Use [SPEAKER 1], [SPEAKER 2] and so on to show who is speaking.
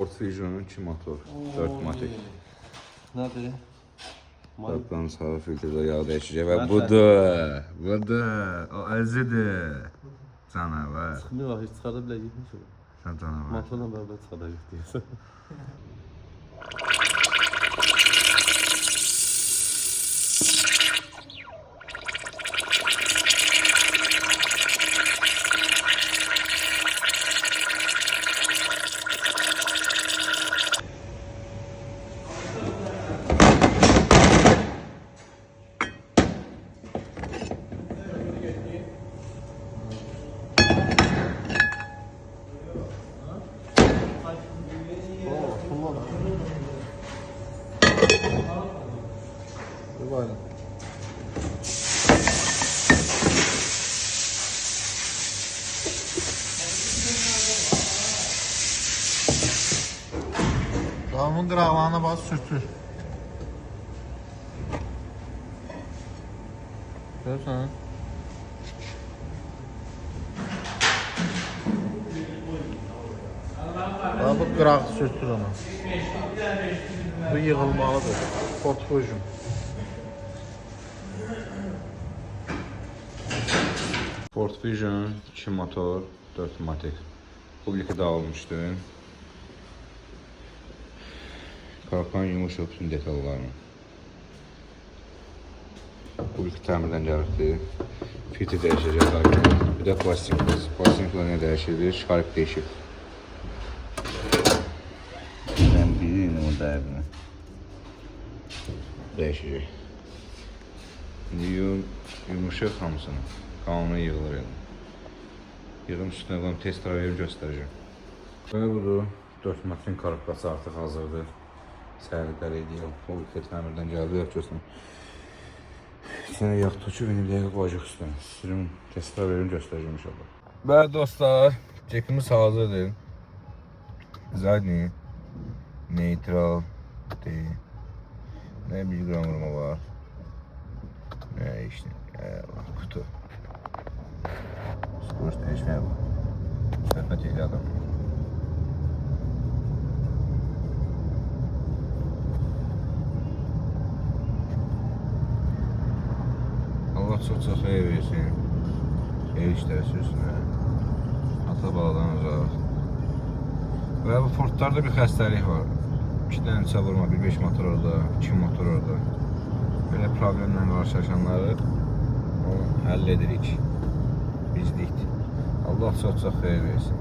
[SPEAKER 1] Ford Fusion'un 2 motor, 4 matik.
[SPEAKER 2] Nədir?
[SPEAKER 1] Qaplanın sağı filtrdə yağ dəyişəcək və budur, o özüdür. Canavar.
[SPEAKER 2] Çıxmıyor, heç çıxarda biləcəkmiş o.
[SPEAKER 1] Sən canavar.
[SPEAKER 2] Motorla bərabər çıxaracaq deyəsən. Böyle.
[SPEAKER 3] Damın qıraqlarına bas, sürtür. Görürsən? Bu qıraq sürtür onu. Bu yığılmalıdır. Ford Fusion.
[SPEAKER 1] Ford Fusion 2 motor, 4 matik. Publikada almışdı. Kalkan yumuşaq bütün detallarını. Publik təmirdən gəlirdi. Fiti dəyişəcək lakin. Bir də plastikimiz. Plastiklə nə dəyişilir? Şarip dəyişir. Ben bileyim o dərini. Dəyişəcək. Yumuşaq hamısını. Kanunu yığılır yəni. Yığım üstünə qoyum, test verib göstərəcəm. Böyle budur. 4 matrin karabkası artıq hazırdır. Səhərliklər edəyəm. Publikə təmirdən gəldi. Yapacaqsın. İçine yağ töküb, bir dəqiqə qoyacaq üstünə. Sizin testlər verim, göstərəcəm inşallah. Bəli dostlar, cekimiz hazırdır. Zadni, neutral, değil. Ne 1 gram vurma var. Ne işte, kutu. Skoroş değişmeye var. Söhbət eyli adam. Allah çok xeyir versin. Xeyir işləri sürsün. Ata baladan uzaq. Və bu Fordlarda bir xəstəlik var. 2 dənə neçə vurma, 1-5 motor orada, 2 motor orada. Belə problemlə qarşılaşanları onu həll edirik. Bizlikdir. Allah çox xeyir versin.